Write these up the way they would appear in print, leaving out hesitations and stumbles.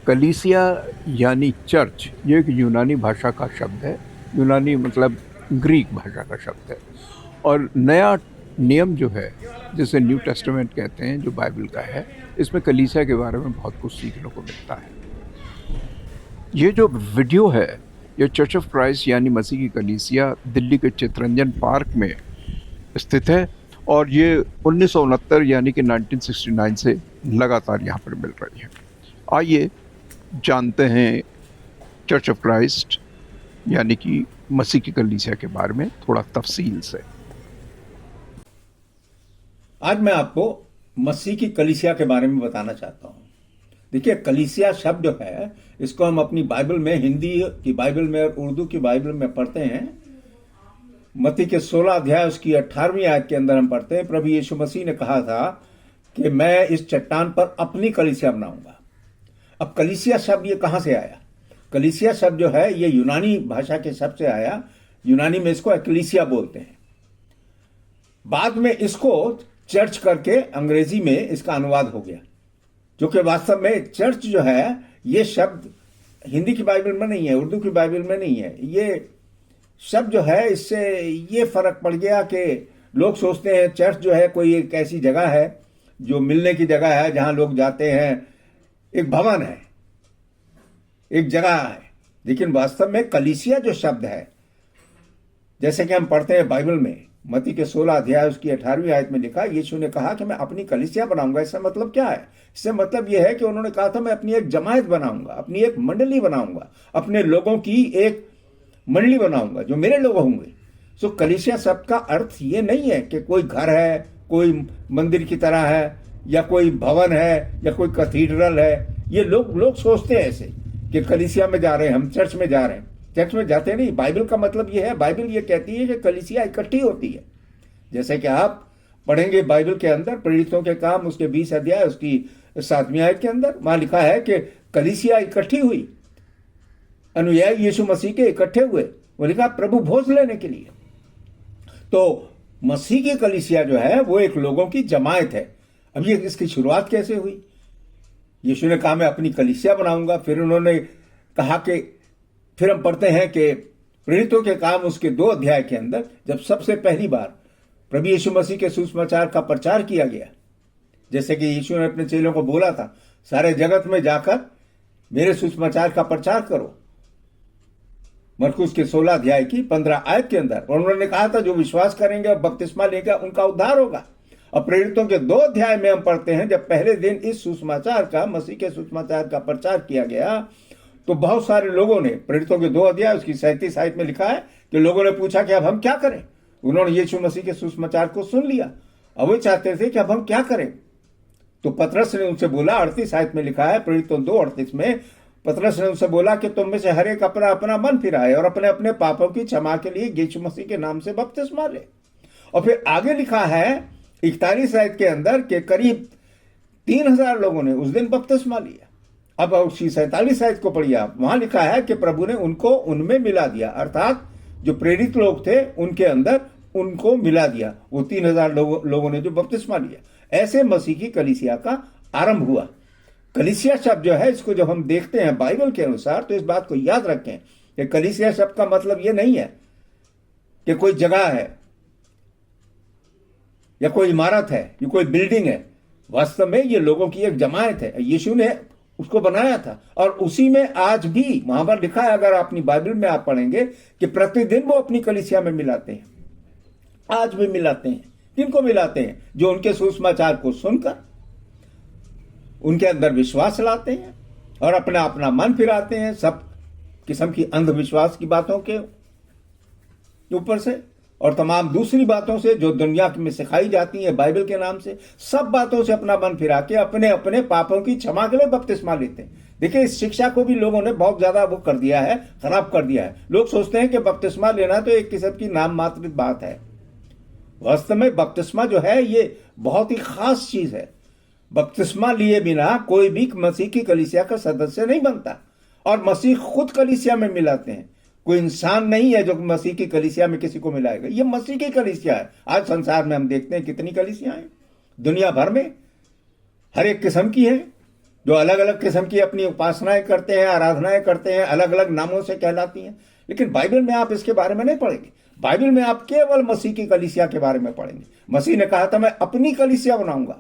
कलीसिया यानी चर्च, ये एक यूनानी भाषा का शब्द है। यूनानी मतलब ग्रीक भाषा का शब्द है। और नया नियम जो है, जिसे न्यू टेस्टामेंट कहते हैं, जो बाइबल का है, इसमें कलीसिया के बारे में बहुत कुछ सीखने को मिलता है। ये जो वीडियो है, ये चर्च ऑफ क्राइस्ट यानी मसीह की कलीसिया दिल्ली के चितरंजन पार्क में स्थित है और ये 1969 यानी कि 1969 से लगातार यहाँ पर मिल रही है। आइए जानते हैं चर्च ऑफ क्राइस्ट यानी कि मसीह की कलीसिया के बारे में थोड़ा तफसील से। आज मैं आपको मसीह की कलीसिया के बारे में बताना चाहता हूं। देखिए, कलीसिया शब्द जो है, इसको हम अपनी बाइबल में, हिंदी की बाइबल में और उर्दू की बाइबल में पढ़ते हैं। मत्ती के 16 अध्याय उसकी 18वीं आयत के अंदर हम पढ़ते हैं, प्रभु यीशु मसीह ने कहा था कि मैं इस चट्टान पर अपनी कलीसिया बनाऊंगा। अब कलीसिया शब्द ये कहां से आया? कलीसिया शब्द जो है, ये यूनानी भाषा के शब्द से आया। यूनानी में इसको एक्लीसिया बोलते हैं। बाद में इसको चर्च करके अंग्रेजी में इसका अनुवाद हो गया, जो कि वास्तव में चर्च जो है, ये शब्द हिंदी की बाइबल में नहीं है, उर्दू की बाइबल में नहीं है। ये शब्द जो है, इससे ये फर्क पड़ गया कि लोग सोचते हैं चर्च जो है कोई एक ऐसी जगह है जो मिलने की जगह है, जहां लोग जाते हैं, एक भवन है, एक जगह है। लेकिन वास्तव में कलीसिया जो शब्द है, जैसे कि हम पढ़ते हैं बाइबल में, मत्ती के 16 अध्याय उसकी 18वीं आयत में लिखा, यीशु ने कहा कि मैं अपनी कलीसिया बनाऊंगा। इसका मतलब क्या है? इससे मतलब यह है कि उन्होंने कहा था मैं अपनी एक जमायत बनाऊंगा, अपनी एक मंडली बनाऊंगा, अपने लोगों की एक मंडली बनाऊंगा जो मेरे लोग होंगे। सो कलीसिया शब्द का अर्थ ये नहीं है कि कोई घर है, कोई मंदिर की तरह है, या कोई भवन है, या कोई कैथीड्रल है। ये लोग सोचते हैं ऐसे कि कलीसिया में जा रहे हैं, हम चर्च में जा रहे हैं। चर्च में जाते नहीं। बाइबल का मतलब यह है, बाइबल ये कहती है कि कलीसिया इकट्ठी होती है। जैसे कि आप पढ़ेंगे बाइबल के अंदर प्रेरितों के काम उसके 20 अध्याय उसकी 7वीं आयत के अंदर, वहां लिखा है कि कलीसिया इकट्ठी हुई, अनुयायी यीशु मसीह के इकट्ठे हुए, वो लिखा प्रभु भोज लेने के लिए। तो मसीह की कलीसिया जो है वो एक लोगों की जमायत है। अब ये इसकी शुरुआत कैसे हुई? यीशु ने कहा मैं अपनी कलीसिया बनाऊंगा। फिर उन्होंने कहा कि, फिर हम पढ़ते हैं कि प्रेरितों के काम उसके 2 अध्याय के अंदर, जब सबसे पहली बार प्रभु यीशु मसीह के सुसमाचार का प्रचार किया गया, जैसे कि यीशु ने अपने चेलों को बोला था, सारे जगत में जाकर मेरे सुसमाचार का प्रचार करो, मरकुस के 16 अध्याय की 15 आयत के अंदर। और उन्होंने कहा था जो विश्वास करेंगे और बपतिस्मा लेगा उनका उद्धार होगा। और प्रेरितों के 2 अध्याय में हम पढ़ते हैं, जब पहले दिन इस सुसमाचार का, मसीह के सुसमाचार का प्रचार किया गया, तो बहुत सारे लोगों ने, प्रेरितों के 2 अध्याय उसकी 37 आयत में लिखा है कि लोगों ने पूछा कि अब हम क्या करें। उन्होंने यीशु मसीह के सुसमाचार को सुन लिया, अब वो चाहते थे कि अब हम क्या करें। तो पतरस ने उनसे बोला, 38 आयत में लिखा है, प्रेरितों 2:38 में, पतरस ने उनसे बोला कि तुम में से हर एक अपना अपना मन फिराए और अपने अपने पापों की क्षमा के लिए यीशु मसीह के नाम से बपतिस्मा ले। और फिर आगे लिखा है 41 आयत के अंदर के करीब 3000 लोगों ने उस दिन बपतिस्मा लिया। अब उसी 47 आयत को पढ़िए आप, वहां लिखा है कि प्रभु ने उनको उनमें मिला दिया, अर्थात जो प्रेरित लोग थे उनके अंदर उनको मिला दिया, वो 3000 लोगों ने जो बपतिस्मा लिया। ऐसे मसीह की कलीसिया का आरंभ हुआ। कलीसिया शब्द जो है, इसको जब हम देखते हैं बाइबल के अनुसार, तो इस बात को याद रखें कि कलीसिया शब्द का मतलब यह नहीं है कि कोई जगह है या कोई इमारत है या कोई बिल्डिंग है। वास्तव में ये लोगों की एक जमायत है। यीशु ने उसको बनाया था और उसी में आज भी वहां पर लिखा है, अगर अपनी बाइबल में आप पढ़ेंगे, कि प्रतिदिन वो अपनी कलीसिया में मिलाते हैं। आज भी मिलाते हैं। किनको मिलाते हैं? जो उनके सुसमाचार को सुनकर उनके अंदर विश्वास लाते हैं और अपना अपना मन फिराते हैं सब किस्म की अंधविश्वास की बातों के ऊपर से और तमाम दूसरी बातों से जो दुनिया में सिखाई जाती है बाइबल के नाम से, सब बातों से अपना मन फिरा के अपने अपने पापों की क्षमा के लिए बपतिस्मा लेते हैं। देखिए, इस शिक्षा को भी लोगों ने बहुत ज्यादा वो कर दिया है, खराब कर दिया है। लोग सोचते हैं कि बपतिस्मा लेना तो एक किस्म की नाम मात्र बात है। वास्तव में बपतिस्मा जो है ये बहुत ही खास चीज है। बपतिस्मा लिए बिना कोई भी मसीह की कलीसिया का सदस्य नहीं बनता और मसीह खुद कलीसिया में मिलाते हैं। कोई इंसान नहीं है जो मसीह की कलीसिया में किसी को मिलाएगा। ये मसीह की कलीसिया है। आज संसार में हम देखते हैं कितनी कलीसियां हैं, दुनिया भर में हर एक किस्म की है। जो अलग अलग किस्म की अपनी उपासनाएं करते हैं, आराधनाएं करते हैं, अलग अलग नामों से कहलाती हैं। लेकिन बाइबल में आप इसके बारे में नहीं पढ़ेंगे। बाइबल में आप केवल मसीह की कलीसिया के बारे में पढ़ेंगे। मसीह ने कहा था मैं अपनी कलीसिया बनाऊंगा,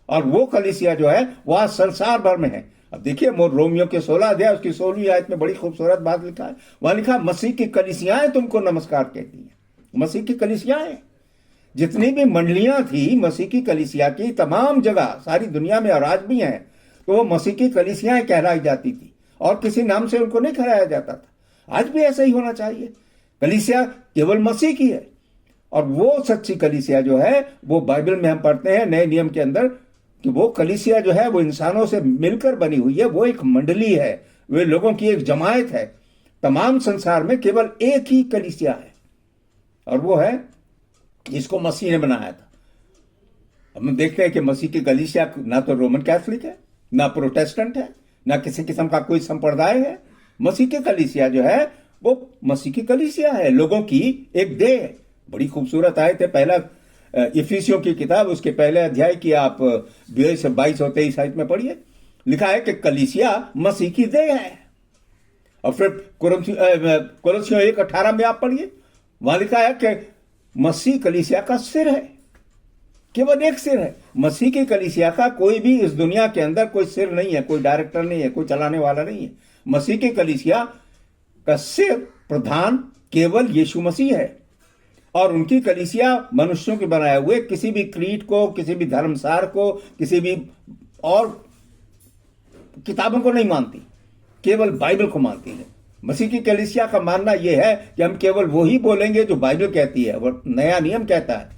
और वो कलीसिया जो है वह संसार भर में है। अब देखिए रोमियो के 16 अध्याय उसकी 16वीं आयत में बड़ी खूबसूरत बात लिखा है। वहां लिखा मसीह की कलीसियाएं तुमको नमस्कार कहती हैं। मसीह की कलीसियाएं, जितनी भी मंडलियां थी मसीह की कलीसिया की, तमाम जगह सारी दुनिया में और आज भी हैं, तो वो मसीह की कलीसियाएं कहलाई जाती थी और किसी नाम से उनको नहीं कराया जाता था। आज भी ऐसा ही होना चाहिए। कलीसिया केवल मसीह की है, और वो सच्ची कलीसिया जो है वो बाइबल में हम पढ़ते हैं नए नियम के अंदर कि वो कलीसिया जो है वो इंसानों से मिलकर बनी हुई है। वो एक मंडली है, वे लोगों की एक जमायत है। तमाम संसार में केवल एक ही कलीसिया है, और वो है जिसको मसीह ने बनाया था। हम देखते हैं कि मसीह की कलीसिया ना तो रोमन कैथोलिक है, ना प्रोटेस्टेंट है, ना किसी किस्म का कोई संप्रदाय है। मसीह की कलीसिया जो है वो मसीह की कलीसिया है, लोगों की एक देह है। बड़ी खूबसूरत आयत है, पहला इफिसियों की किताब उसके पहले अध्याय की आप 22 और 23 आयत में पढ़िए। लिखा है कि कलीसिया मसीह की देह है। और फिर कोलोसियों 1:18 में आप पढ़िए, वहां लिखा है कि मसीह कलीसिया का सिर है। केवल एक सिर है। मसीह की कलीसिया का कोई भी इस दुनिया के अंदर कोई सिर नहीं है, कोई डायरेक्टर नहीं है, कोई चलाने वाला नहीं है। मसीह की कलीसिया का सिर, प्रधान केवल यीशु मसीह है, और उनकी कलीसिया मनुष्यों के बनाए हुए किसी भी क्रीड को, किसी भी धर्मसार को, किसी भी और किताबों को नहीं मानती, केवल बाइबल को मानती है। मसीह की कलीसिया का मानना यह है कि हम केवल वो ही बोलेंगे जो बाइबल कहती है, वो नया नियम कहता है,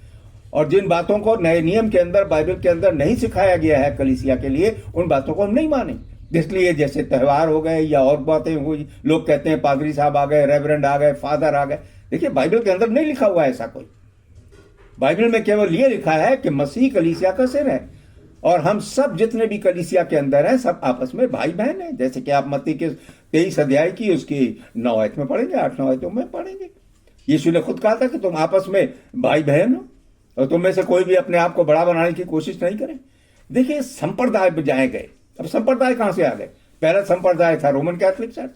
और जिन बातों को नए नियम के अंदर बाइबल के अंदर नहीं सिखाया गया है कलीसिया के लिए, उन बातों को हम नहीं मानेंगे। इसलिए जैसे त्योहार हो गए या और बातें हुई, लोग कहते हैं पादरी साहब आ गए, रेवरेंड आ गए, फादर आ गए। देखिए बाइबल के अंदर नहीं लिखा हुआ है ऐसा कोई। बाइबल में केवल ये लिखा है कि मसीह कलीसिया का सिर है, और हम सब जितने भी कलीसिया के अंदर हैं सब आपस में भाई बहन हैं। जैसे कि आप मत्ती के 23 अध्याय की उसकी 9 आयत में पढ़ेंगे, 8-9 आयतों में पढ़ेंगे। यीशु ने खुद कहा था कि तुम आपस में भाई बहन हो, और तुम में से कोई भी अपने आप को बड़ा बनाने की कोशिश नहीं करे। देखिए संप्रदाय बजाए गए। अब संप्रदाय कहां से आ गए? पहला संप्रदाय था रोमन कैथोलिक चर्च,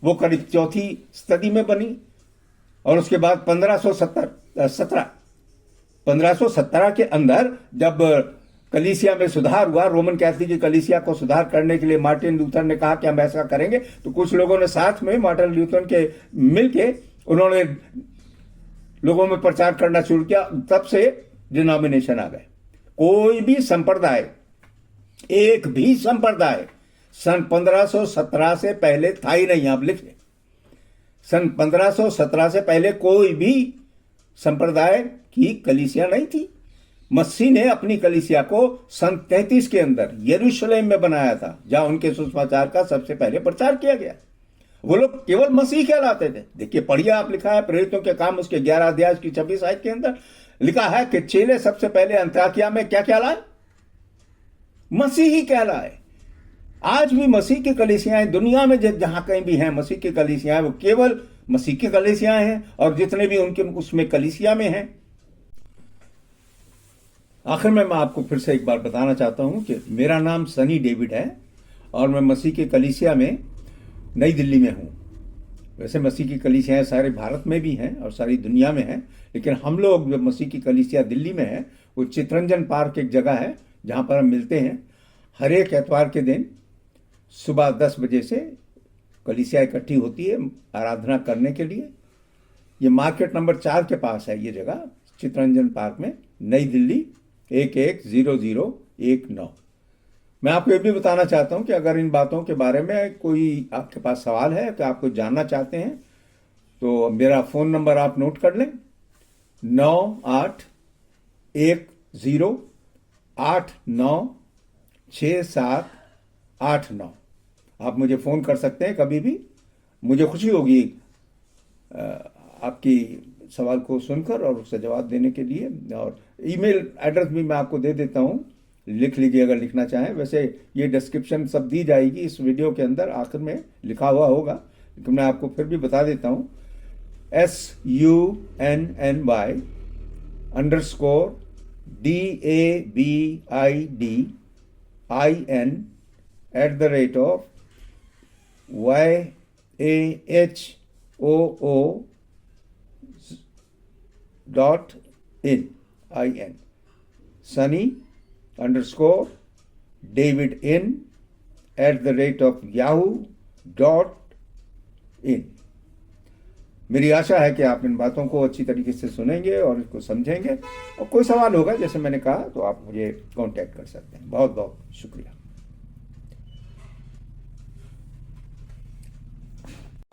वो करीब 4वीं सदी में बनी, और उसके बाद 1517 के अंदर जब कलीसिया में सुधार हुआ, रोमन कैथोलिक की कलीसिया को सुधार करने के लिए मार्टिन लूथर ने कहा कि हम ऐसा करेंगे, तो कुछ लोगों ने साथ में मार्टिन लूथर के मिलके उन्होंने लोगों में प्रचार करना शुरू किया। तब से डिनोमिनेशन आ गए। कोई भी संप्रदाय, एक भी संप्रदाय सन 1517 से पहले था ही नहीं। आप लिख लें, सन 1517 से पहले कोई भी संप्रदाय की कलीसिया नहीं थी। मसीह ने अपनी कलीसिया को सन 33 के अंदर यरूशलेम में बनाया था, जहां उनके सुसमाचार का सबसे पहले प्रचार किया गया। वो लोग केवल मसीह कहलाते थे। देखिए पढ़िए, आप लिखा है प्रेरितों के काम उसके 11 अध्याय की 26 आयत के अंदर लिखा है कि चेले सबसे पहले अंताकिया में क्या कहलाए? मसीह ही कहलाए। आज भी मसीह की कलीसियाएं दुनिया में जहां कहीं भी हैं, मसीह की कलीसियाएं वो केवल मसीह की कलीसियाएं हैं, और जितने भी उनके उसमें कलीसिया में हैं। आखिर में मैं आपको फिर से एक बार बताना चाहता हूं कि मेरा नाम सनी डेविड है, और मैं मसीह की कलीसिया में नई दिल्ली में हूं। वैसे मसीह की कलीसियाएं सारे भारत में भी हैं और सारी दुनिया में हैं, लेकिन हम लोग जो मसीह की कलीसिया दिल्ली में है, वो चितरंजन पार्क एक जगह है जहां पर हम मिलते हैं। हर एक एतवार के दिन सुबह 10 बजे से कलीसिया इकट्ठी होती है आराधना करने के लिए। ये मार्केट नंबर 4 के पास है ये जगह, चितरंजन पार्क में, नई दिल्ली 110019। मैं आपको ये भी बताना चाहता हूं कि अगर इन बातों के बारे में कोई आपके पास सवाल है, कि आप कुछ जानना चाहते हैं, तो मेरा फ़ोन नंबर आप नोट कर लें, 9810896789। आप मुझे फ़ोन कर सकते हैं कभी भी। मुझे खुशी होगी आपकी सवाल को सुनकर और उसका जवाब देने के लिए। और ईमेल एड्रेस भी मैं आपको दे देता हूं, लिख लीजिए अगर लिखना चाहें। वैसे ये डिस्क्रिप्शन सब दी जाएगी इस वीडियो के अंदर, आखिर में लिखा हुआ होगा, लेकिन मैं आपको फिर भी बता देता हूं। SUNNY_DAVIDIN YAHOO.in Sunny_David_in@yahoo.in। मेरी आशा है कि आप इन बातों को अच्छी तरीके से सुनेंगे और इसको समझेंगे, और कोई सवाल होगा जैसे मैंने कहा तो आप मुझे कांटेक्ट कर सकते हैं। बहुत बहुत शुक्रिया।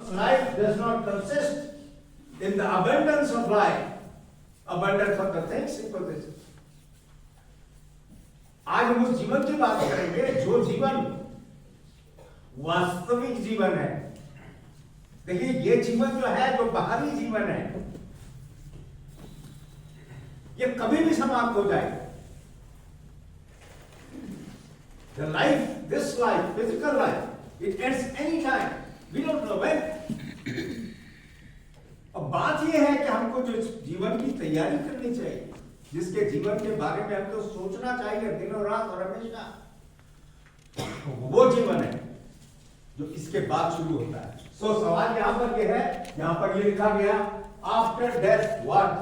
Life does not consist in the abundance of life, abundance of the things it possesses. आज हम उस जीवन की बात करेंगे जो जीवन वास्तविक जीवन है। देखिए, ये जीवन जो है, जो बाहरी जीवन है, ये कभी भी समाप्त हो जाएगा। The life, this life, physical life, it ends any time. We don't know when. अब बात यह है कि हमको जो जीवन की तैयारी करनी चाहिए, जिसके जीवन के बारे में हमको सोचना चाहिए दिनों रात और हमेशा, वो जीवन है जो इसके बाद शुरू होता है। सो सवाल यहां पर यह है, यहां पर ये लिखा गया, आफ्टर डेथ व्हाट?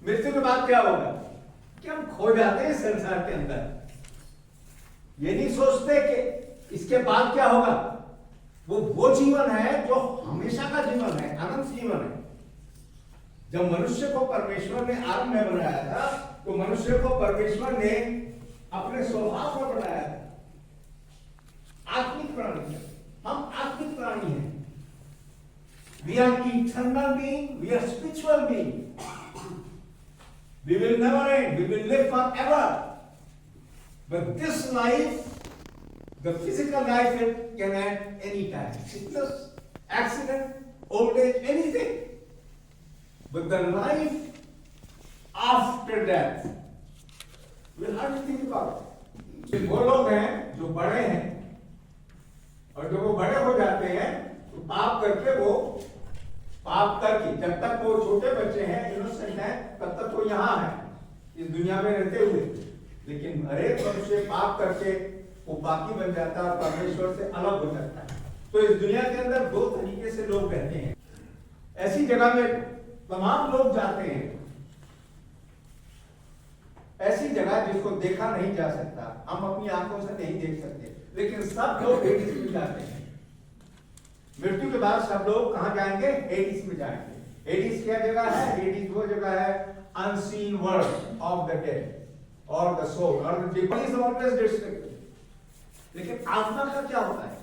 मृत्यु के बाद क्या होगा? कि हम खो जाते हैं संसार के अंदर, ये नहीं सोचते कि इसके बाद क्या होगा। वो जीवन है जो हमेशा का जीवन है, अनंत जीवन है। जब मनुष्य को परमेश्वर ने आरंभ में बनाया था, तो मनुष्य को परमेश्वर ने अपने स्वभाव में बनाया था। आत्मिक प्राणी है, हम आत्मिक प्राणी हैं। We are eternal being, we are spiritual being. We will never end, we will live forever. But this life, the physical life, it can end any time. Sickness, accident, old age, anything. But the life after death, we'll hardly think about it. वो लोग हैं जो बड़े हैं, और जब वो बड़े हो जाते हैं तो पाप करके जब तक वो छोटे बच्चे हैं, इनोसेंट हैं, तब तक वो यहाँ है इस दुनिया में रहते हुए। लेकिन हरेक मनुष्य पाप करके वो पापी बन जाता है और परमेश्वर से अलग हो जाता है। तो इस दुनिया के अंदर दो तरीके से लोग रहते हैं। ऐसी जगह में तमाम लोग जाते हैं, ऐसी जगह जिसको देखा नहीं जा सकता, हम अपनी आंखों से नहीं देख सकते, लेकिन सब लोग हेडिस में जाते हैं। मृत्यु के बाद सब लोग कहां जाएंगे? हेडिस में जाएंगे। हेडिस क्या जगह है? हेडिस वो जगह है, unseen world of the dead और द सोल और the body is always distracted. लेकिन आत्मा का क्या होता है?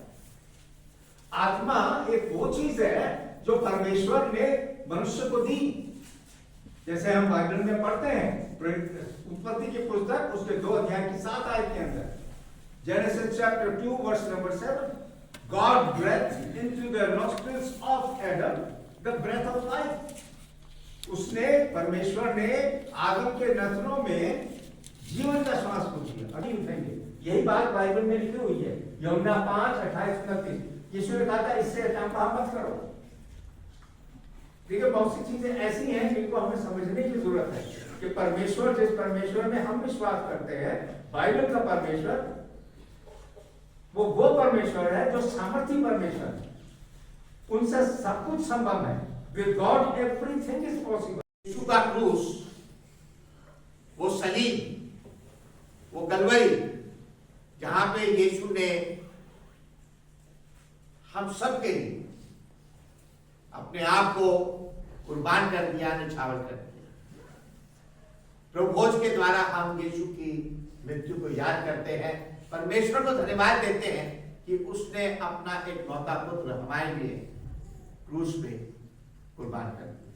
आत्मा एक वो चीज है जो परमेश्वर ने मनुष्य को दी। जैसे हम बाइबल में पढ़ते हैं, उत्पत्ति की पुस्तक उसके 2 अध्याय की 7 आयत के अंदर, Genesis chapter 2 verse number 7, God breathed into the nostrils of Adam the breath of life. उसने, परमेश्वर ने आदम के नथनों में जीवन का श्वास को दिया। अभी उठेंगे, यही बात बाइबल में लिखी हुई है, यूहन्ना 5:28-29। यीशु ने कहा था, इससे काम मत करो। देखिए, बहुत सी चीजें ऐसी हैं जिनको हमें समझने की जरूरत है कि परमेश्वर, जिस परमेश्वर में हम विश्वास करते हैं, बाइबल का परमेश्वर, वो परमेश्वर है जो सामर्थी परमेश्वर है। उनसे सब कुछ संभव है। With God everything is possible. Yeshu का क्रूस, वो सलीब, वो कलवरी, जहां पे यीशु ने हम सब के लिए अपने आप को कुर्बान कर दिया, निछावर कर दिया। प्रभु भोज के द्वारा हम यीशु की मृत्यु को याद करते हैं, परमेश्वर को धन्यवाद देते हैं कि उसने अपना एक लौता पुत्र हमारे लिए क्रूस पे कुर्बान कर दिया।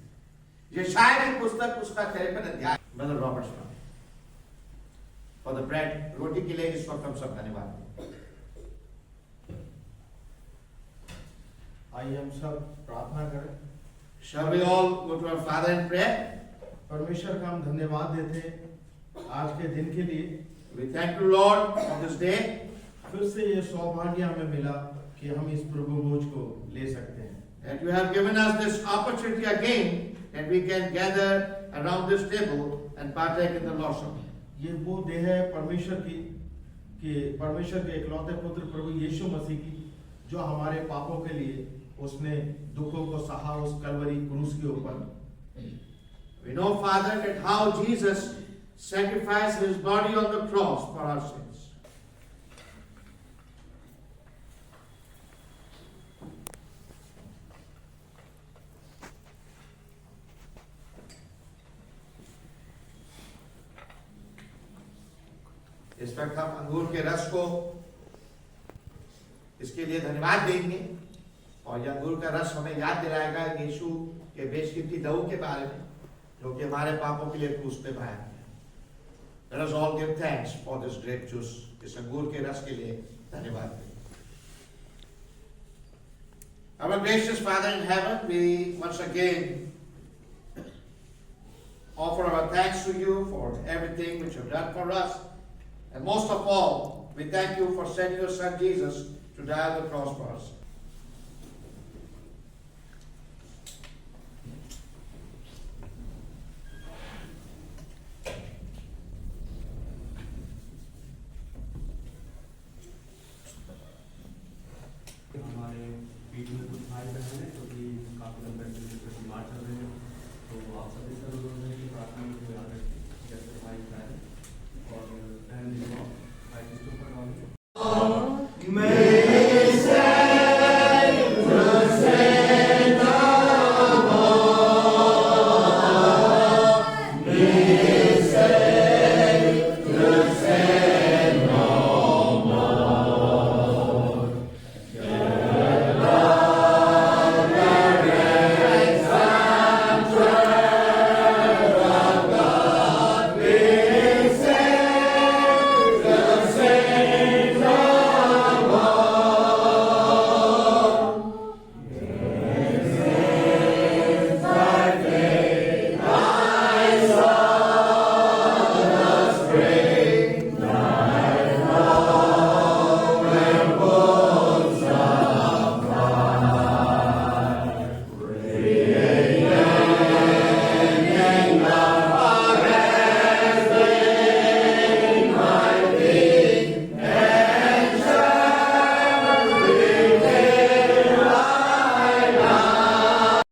ये शायद की पुस्तक उसका 53 अध्याय। Brother Roberts for the bread, रोटी के लिए इस वक्त हम सब धन्यवाद। आइए हम सब प्रार्थना करें। Shall we all go to our Father in prayer? परमेश्वर का हम धन्यवाद देते हैं आज के दिन के लिए। We thank you, Lord, for this day. फिर से ये सौभाग्य हमें मिला कि हम इस प्रभु भोज को ले सकते हैं। That you have given us this opportunity again, that we can gather around this table and partake in the Lord's Supper. ये वो देह है परमेश्वर की कि परमेश्वर के इकलौते पुत्र प्रभु यीशु मसीह की, जो हमारे पापों के लिए उसने दुखों को सहा उस कलवरी क्रूस के ऊपर। We know, Father, that how Jesus sacrificed his body on the cross for our sins. इस वक्त हम अंगूर के रस को इसके लिए धन्यवाद देंगे, और यह अंगूर का रस हमें याद दिलाएगा यीशु के बेशकीमती लहू के बारे में, जो कि हमारे पापों के लिए क्रूस पे बहाया गया। Let us all give thanks for this grape juice, इस अंगूर के रस के लिए धन्यवाद दें। Our gracious Father in heaven, we once again offer our thanks to you for everything which you have done for us. And most of all, we thank you for sending your Son Jesus to die on the cross for us.